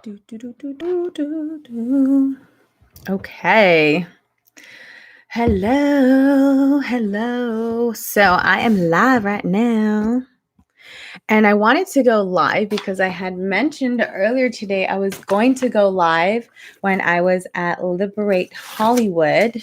Do, do, do, do, do, do, do. Okay. Hello. So I am live right now. And I wanted to go live because I had mentioned earlier today I was going to go live when I was at Liberate Hollywood,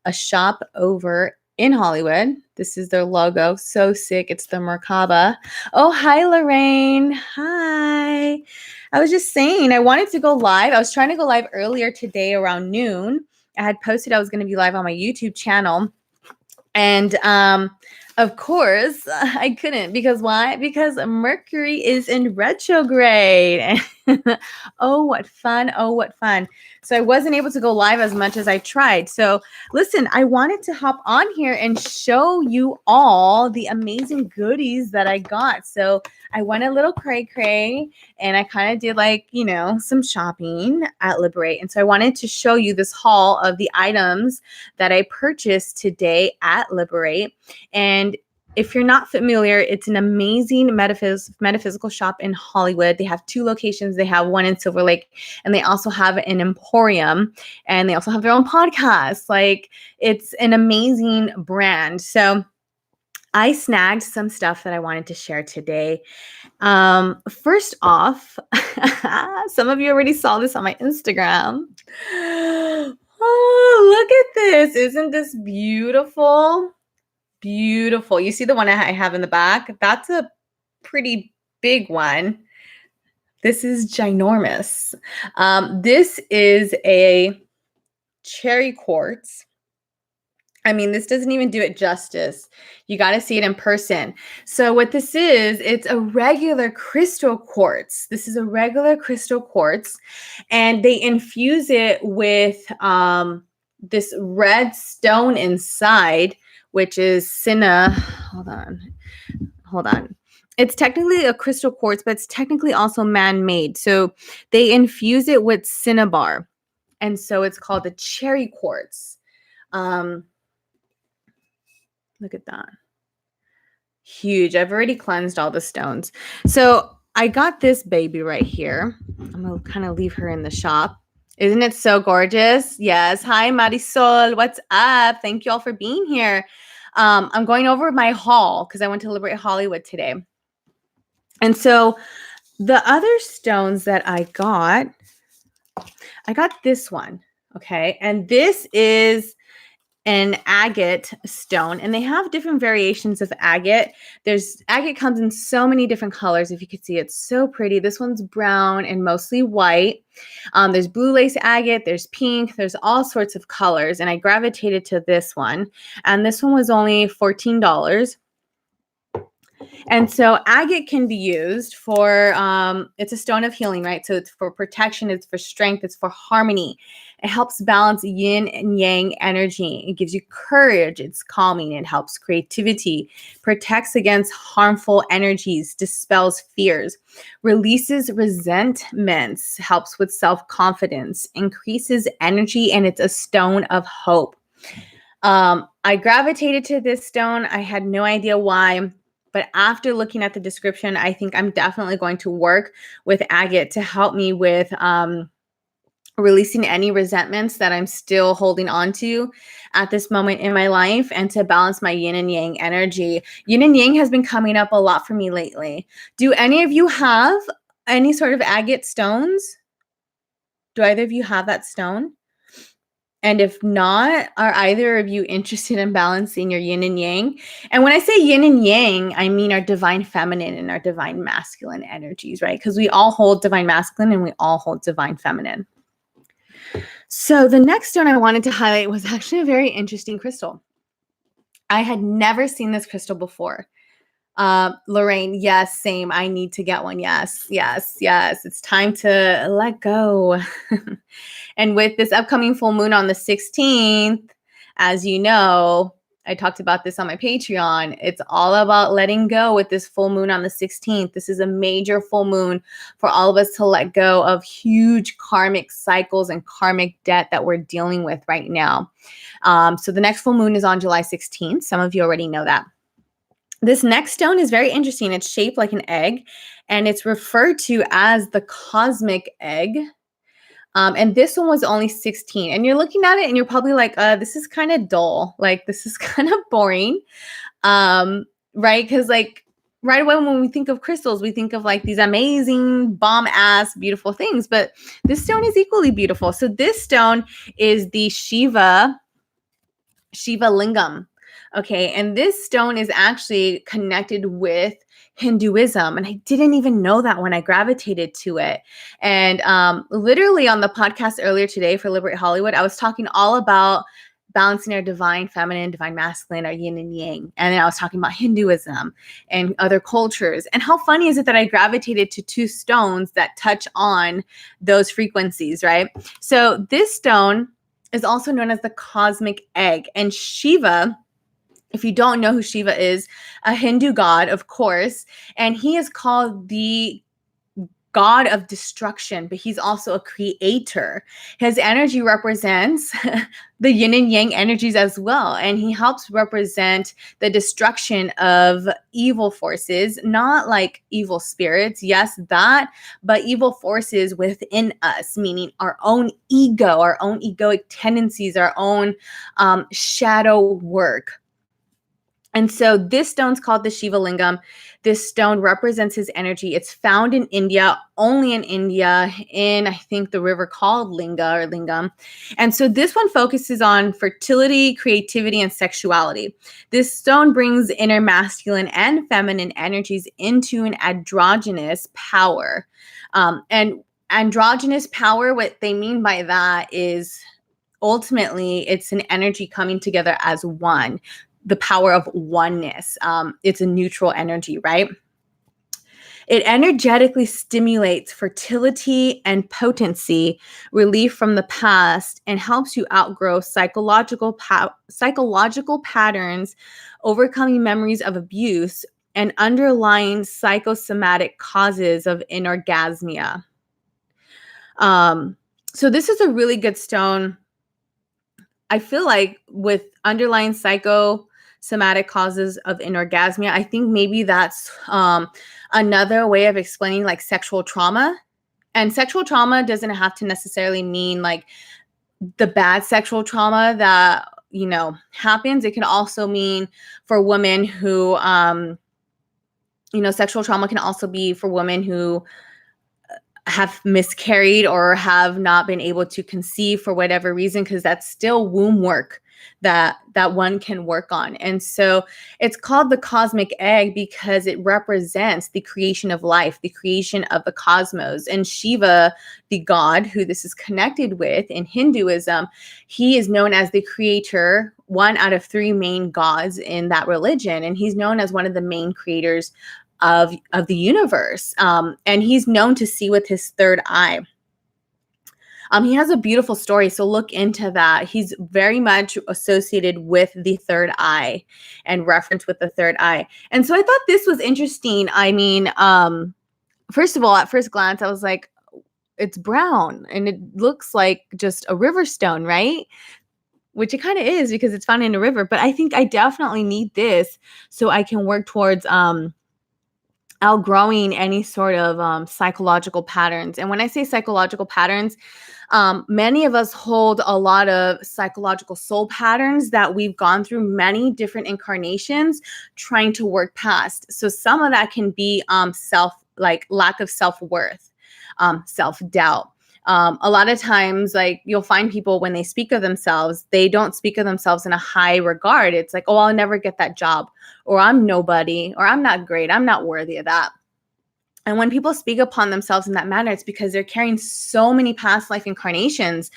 a shop over in Hollywood. This is their logo. So sick. It's the Merkaba. Oh, hi, Lorraine. Hi. I was just saying, I wanted to go live. I was trying to go live earlier today around noon. I had posted I was going to be live on my YouTube channel. And of course, I couldn't because why? Because Mercury is in retrograde. Oh, what fun. So I wasn't able to go live as much as I tried. So listen, I wanted to hop on here and show you all the amazing goodies that I got. So I went a little cray and I kind of did some shopping at Liberate. And so I wanted to show you this haul of the items that I purchased today at Liberate. And if you're not familiar, it's an amazing metaphysical shop in Hollywood. They have 2 locations. They have one in Silver Lake, and they also have an emporium, and they also have their own podcast. It's an amazing brand. So I snagged some stuff that I wanted to share today. First off, some of you already saw this on my Instagram. Oh, look at this. Isn't this beautiful? Beautiful. You see the one I have in the back? That's a pretty big one. This is ginormous. This is a cherry quartz. I mean, this doesn't even do it justice. You got to see it in person. So what this is, it's a regular crystal quartz. This is a regular crystal quartz, and they infuse it with this red stone inside, which is hold on. It's technically a crystal quartz, but it's technically also man-made. So they infuse it with cinnabar. And so it's called the cherry quartz. Look at that. Huge. I've already cleansed all the stones. So I got this baby right here. I'm going to kind of leave her in the shop. Isn't it so gorgeous? Yes. Hi, Marisol. What's up? Thank you all for being here. I'm going over my haul because I went to Liberate Hollywood today. And so the other stones that I got this one. Okay. And this is an agate stone, and they have different variations of agate. Agate comes in so many different colors. If you could see, it's so pretty. This one's brown and mostly white. There's blue lace agate, there's pink, there's all sorts of colors, and I gravitated to this one, and this one was only $14. And so agate can be used for, it's a stone of healing, right? So it's for protection, it's for strength, it's for harmony. It helps balance yin and yang energy. It gives you courage. It's calming. It helps creativity, protects against harmful energies, dispels fears, releases resentments, helps with self-confidence, increases energy, and it's a stone of hope. I gravitated to this stone. I had no idea why. But after looking at the description, I think I'm definitely going to work with agate to help me with releasing any resentments that I'm still holding on to at this moment in my life, and to balance my yin and yang energy. Yin and yang has been coming up a lot for me lately. Do any of you have any sort of agate stones? Do either of you have that stone? And if not, are either of you interested in balancing your yin and yang? And when I say yin and yang, I mean our divine feminine and our divine masculine energies, right? Because we all hold divine masculine and we all hold divine feminine. So the next stone I wanted to highlight was actually a very interesting crystal. I had never seen this crystal before. Lorraine, yes, same. I need to get one. Yes. It's time to let go. And with this upcoming full moon on the 16th, as you know, I talked about this on my Patreon. It's all about letting go with this full moon on the 16th. This is a major full moon for all of us to let go of huge karmic cycles and karmic debt that we're dealing with right now. So the next full moon is on July 16th. Some of you already know that. This next stone is very interesting. It's shaped like an egg, and it's referred to as the cosmic egg. And this one was only 16. And you're looking at it and you're probably like, this is kind of dull. Like, this is kind of boring. Right? Because, like, right away when we think of crystals, we think of like these amazing, bomb ass, beautiful things. But this stone is equally beautiful. So, this stone is the Shiva lingam. Okay. And this stone is actually connected with Hinduism. And I didn't even know that when I gravitated to it. And literally on the podcast earlier today for Liberate Hollywood, I was talking all about balancing our divine feminine, divine masculine, our yin and yang. And then I was talking about Hinduism and other cultures. And how funny is it that I gravitated to two stones that touch on those frequencies, right? So this stone is also known as the cosmic egg. And Shiva, if you don't know who Shiva is, a Hindu god, of course, and he is called the god of destruction, but he's also a creator. His energy represents the yin and yang energies as well, and he helps represent the destruction of evil forces, not like evil spirits, yes, that, but evil forces within us, meaning our own ego, our own egoic tendencies, our own shadow work. And so this stone's called the Shiva Lingam. This stone represents his energy. It's found in India, only in India, in I think the river called Linga or Lingam. And so this one focuses on fertility, creativity, and sexuality. This stone brings inner masculine and feminine energies into an androgynous power. And androgynous power, what they mean by that is ultimately it's an energy coming together as one. The power of oneness. It's a neutral energy, right? It energetically stimulates fertility and potency, relief from the past, and helps you outgrow psychological patterns, overcoming memories of abuse, and underlying psychosomatic causes of anorgasmia. So this is a really good stone. I feel like with underlying psychosomatic causes of anorgasmia, I think maybe that's another way of explaining like sexual trauma. And sexual trauma doesn't have to necessarily mean like the bad sexual trauma that, you know, happens. It can also mean for women who, sexual trauma can also be for women who have miscarried or have not been able to conceive for whatever reason, because that's still womb work that one can work on. And so it's called the cosmic egg because it represents the creation of life, the creation of the cosmos. And Shiva, the god who this is connected with in Hinduism, he is known as the creator, one out of three main gods in that religion. And he's known as one of the main creators of the universe. And he's known to see with his third eye. He has a beautiful story, so look into that. He's very much associated with the third eye and referenced with the third eye. And so I thought this was interesting. I mean, first of all, at first glance, I was like, it's brown and it looks like just a river stone, right? Which it kind of is because it's found in a river. But I think I definitely need this so I can work towards outgrowing any sort of psychological patterns. And when I say psychological patterns, many of us hold a lot of psychological soul patterns that we've gone through many different incarnations trying to work past. So some of that can be lack of self-worth, self-doubt. A lot of times, like you'll find people when they speak of themselves, they don't speak of themselves in a high regard. It's like, oh, I'll never get that job, or I'm nobody, or I'm not great, I'm not worthy of that. And when people speak upon themselves in that manner, it's because they're carrying so many past life incarnations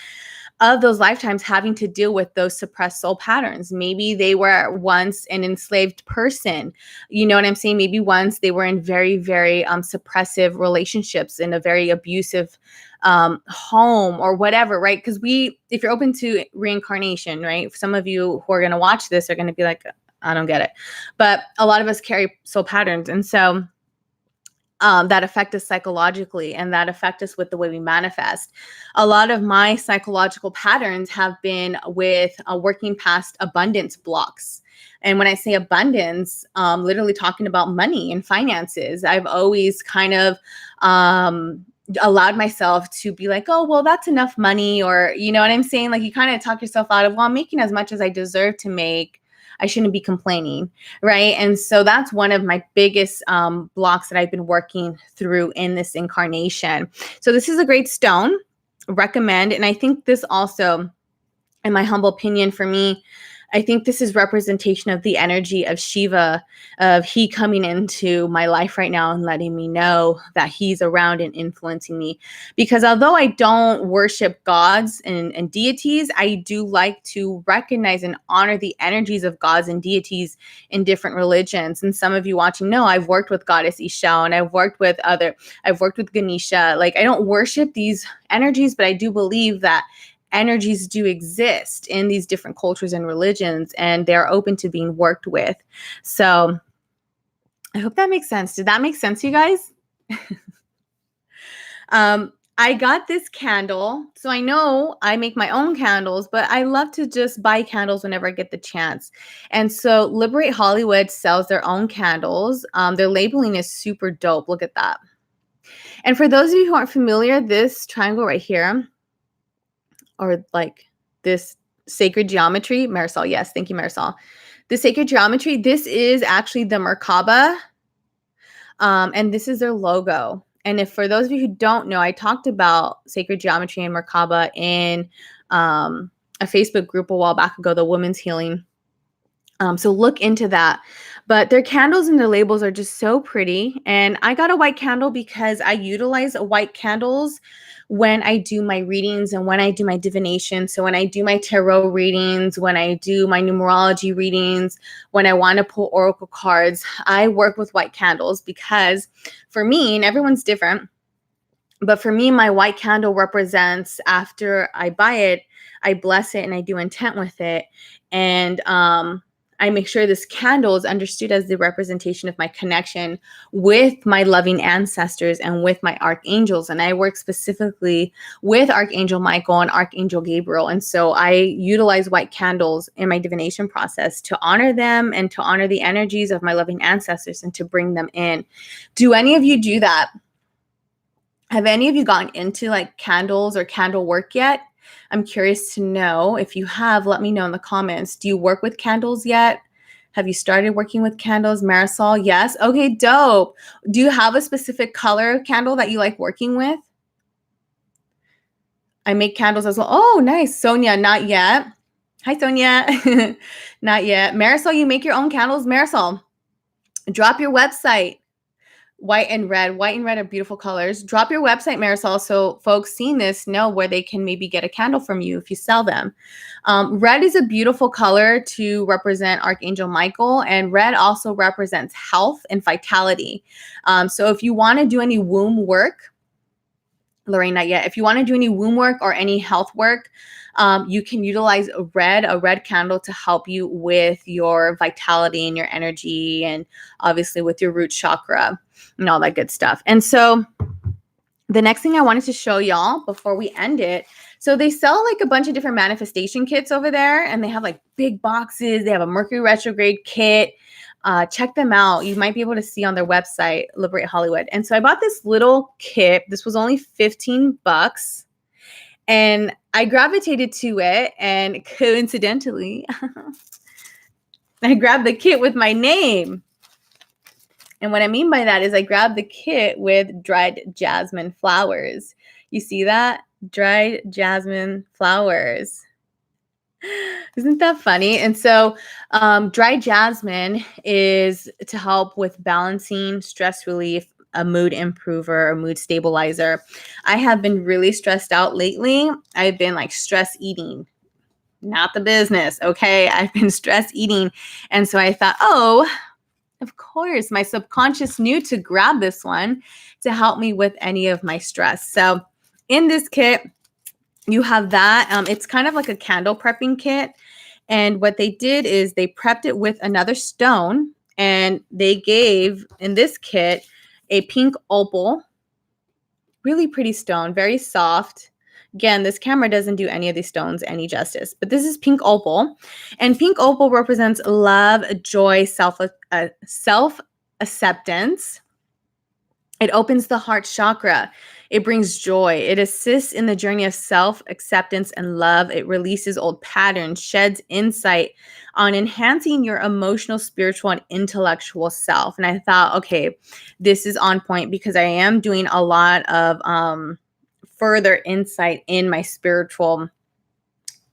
of those lifetimes having to deal with those suppressed soul patterns. Maybe they were once an enslaved person. You know what I'm saying? Maybe once they were in very, very suppressive relationships in a very abusive home or whatever, right? Because if you're open to reincarnation, right? Some of you who are going to watch this are going to be like, I don't get it. But a lot of us carry soul patterns. And so that affect us psychologically and that affect us with the way we manifest. A lot of my psychological patterns have been with working past abundance blocks. And when I say abundance, literally talking about money and finances, I've always kind of allowed myself to be like, oh, well, that's enough money. Or, you know what I'm saying? Like you kind of talk yourself out of, well, I'm making as much as I deserve to make. I shouldn't be complaining, right? And so that's one of my biggest blocks that I've been working through in this incarnation. So this is a great stone, recommend. And I think this also, in my humble opinion, for me, I think this is representation of the energy of Shiva, of he coming into my life right now and letting me know that he's around and influencing me. Because although I don't worship gods and deities, I do like to recognize and honor the energies of gods and deities in different religions. And some of you watching know I've worked with Goddess Isha and I've worked with Ganesha. Like I don't worship these energies, but I do believe that energies do exist in these different cultures and religions, and they're open to being worked with. So I hope that makes sense. Did that make sense, you guys? I got this candle. So I know I make my own candles, but I love to just buy candles whenever I get the chance. And so Liberate Hollywood sells their own candles. Their labeling is super dope. Look at that. And for those of you who aren't familiar, this triangle right here, or like this sacred geometry, Marisol, yes, thank you, Marisol. The sacred geometry, this is actually the Merkaba, and this is their logo. And if for those of you who don't know, I talked about sacred geometry and Merkaba in a Facebook group a while back ago, the Women's Healing. So look into that. But their candles and their labels are just so pretty. And I got a white candle because I utilize white candles when I do my readings and when I do my divination. So when I do my tarot readings, when I do my numerology readings, when I want to pull oracle cards, I work with white candles because for me, and everyone's different, but for me, my white candle represents, after I buy it, I bless it and I do intent with it. And I make sure this candle is understood as the representation of my connection with my loving ancestors and with my archangels. And I work specifically with Archangel Michael and Archangel Gabriel. And so I utilize white candles in my divination process to honor them and to honor the energies of my loving ancestors and to bring them in. Do any of you do that? Have any of you gotten into like candles or candle work yet? I'm curious to know. If you have, let me know in the comments. Do you work with candles yet? Have you started working with candles? Marisol, yes. Okay, dope. Do you have a specific color candle that you like working with? I make candles as well. Oh, nice. Sonia, not yet. Hi, Sonia. Not yet. Marisol, you make your own candles? Marisol, drop your website. White and red are beautiful colors. Drop your website, Marisol, so folks seeing this know where they can maybe get a candle from you if you sell them. Red is a beautiful color to represent Archangel Michael, and red also represents health and vitality. So if you want to do any womb work, Lorraine, not yet. If you want to do any womb work or any health work, you can utilize a red candle to help you with your vitality and your energy, and obviously with your root chakra and all that good stuff. And so the next thing I wanted to show y'all before we end it, so they sell like a bunch of different manifestation kits over there, and they have like big boxes. They have a Mercury retrograde kit. Check them out. You might be able to see on their website, Liberate Hollywood. And so I bought this little kit. This was only $15. And I gravitated to it. And coincidentally, I grabbed the kit with my name. And what I mean by that is I grabbed the kit with dried jasmine flowers. You see that? Dried jasmine flowers. Isn't that funny? And so dried jasmine is to help with balancing, stress relief, a mood improver, a mood stabilizer. I have been really stressed out lately. I've been like stress eating, not the business. Okay. I've been stress eating. And so I thought, oh, of course, my subconscious knew to grab this one to help me with any of my stress. So in this kit, you have that. It's kind of like a candle prepping kit. And what they did is they prepped it with another stone, and they gave in this kit a pink opal, really pretty stone, very soft. Again, this camera doesn't do any of these stones any justice, but this is pink opal. And pink opal represents love, joy, self-acceptance. It opens the heart chakra. It brings joy. It assists in the journey of self-acceptance and love. It releases old patterns, sheds insight on enhancing your emotional, spiritual, and intellectual self. And I thought, okay, this is on point because I am doing a lot of further insight in my spiritual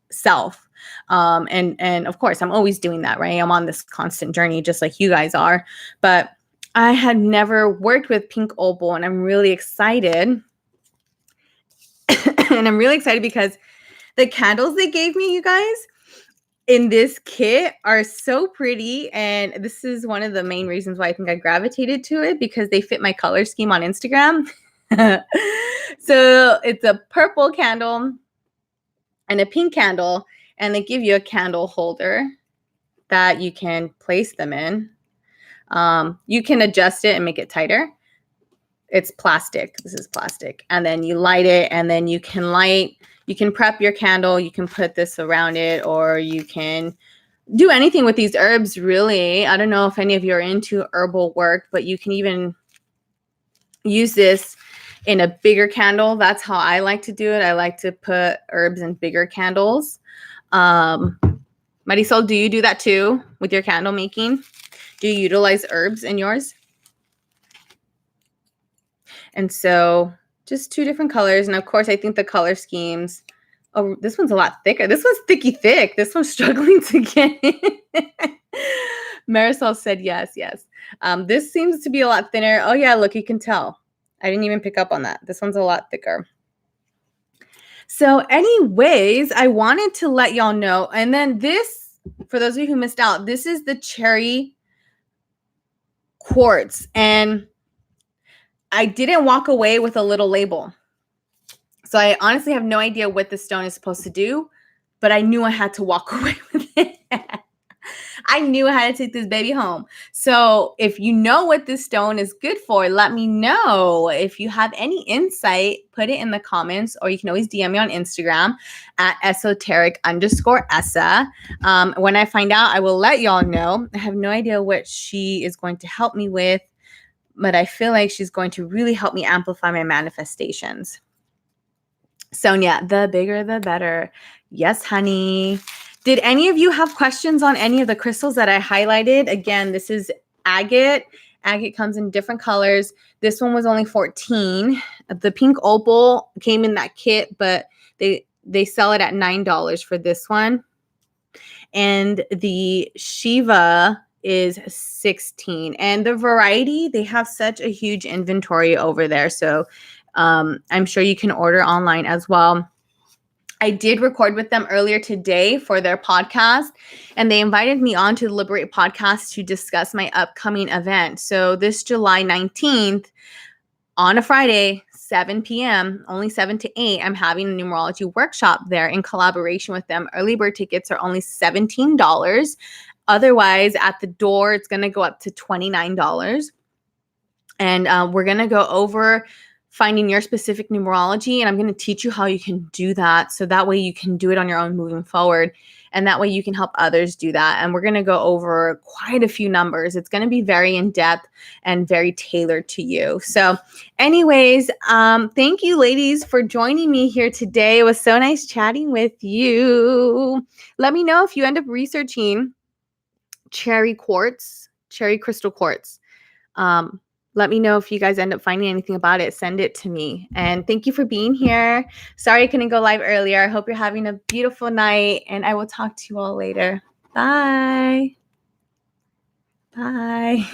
self. And of course, I'm always doing that, right? I'm on this constant journey, just like you guys are. But I had never worked with pink opal, and I'm really excited. And I'm really excited because the candles they gave me, you guys, in this kit are so pretty. And this is one of the main reasons why I think I gravitated to it, because they fit my color scheme on Instagram. So it's a purple candle and a pink candle, and they give you a candle holder that you can place them in. You can adjust it and make it tighter. It's plastic. This is plastic. And then you light it, and then you can prep your candle. You can put this around it, or you can do anything with these herbs, really. I don't know if any of you are into herbal work, but you can even use this in a bigger candle. That's how I like to do it. I like to put herbs in bigger candles. Marisol, do you do that too with your candle making? Do you utilize herbs in yours? And so just two different colors. And of course, I think the color schemes, oh, this one's a lot thicker. This one's thicky thick. This one's struggling to get in. Marisol said yes, yes. This seems to be a lot thinner. Oh yeah, look, you can tell. I didn't even pick up on that. This one's a lot thicker. So anyways, I wanted to let y'all know. And then this, for those of you who missed out, this is the cherry quartz. And I didn't walk away with a little label. So I honestly have no idea what this stone is supposed to do, but I knew I had to walk away with it. I knew I had to take this baby home. So if you know what this stone is good for, let me know. If you have any insight, put it in the comments, or you can always DM me on Instagram at esoteric_Essa. When I find out, I will let y'all know. I have no idea what she is going to help me with, but I feel like she's going to really help me amplify my manifestations. Sonia, the bigger, the better. Yes, honey. Did any of you have questions on any of the crystals that I highlighted? Again, this is agate. Agate comes in different colors. This one was only $14. The pink opal came in that kit, but they sell it at $9 for this one. And the Shiva is $16. And the variety, they have such a huge inventory over there. So I'm sure you can order online as well. I did record with them earlier today for their podcast, and they invited me on to the Liberate podcast to discuss my upcoming event. So this July 19th, on a Friday, 7 p.m., only 7 to 8, I'm having a numerology workshop there in collaboration with them. Early bird tickets are only $17. Otherwise, at the door, it's going to go up to $29. And we're going to go over finding your specific numerology, and I'm going to teach you how you can do that. So that way you can do it on your own moving forward. And that way you can help others do that. And we're going to go over quite a few numbers. It's going to be very in-depth and very tailored to you. So anyways, thank you ladies for joining me here today. It was so nice chatting with you. Let me know if you end up researching cherry crystal quartz. Let me know if you guys end up finding anything about it. Send it to me. And thank you for being here. Sorry I couldn't go live earlier. I hope you're having a beautiful night, and I will talk to you all later. Bye. Bye.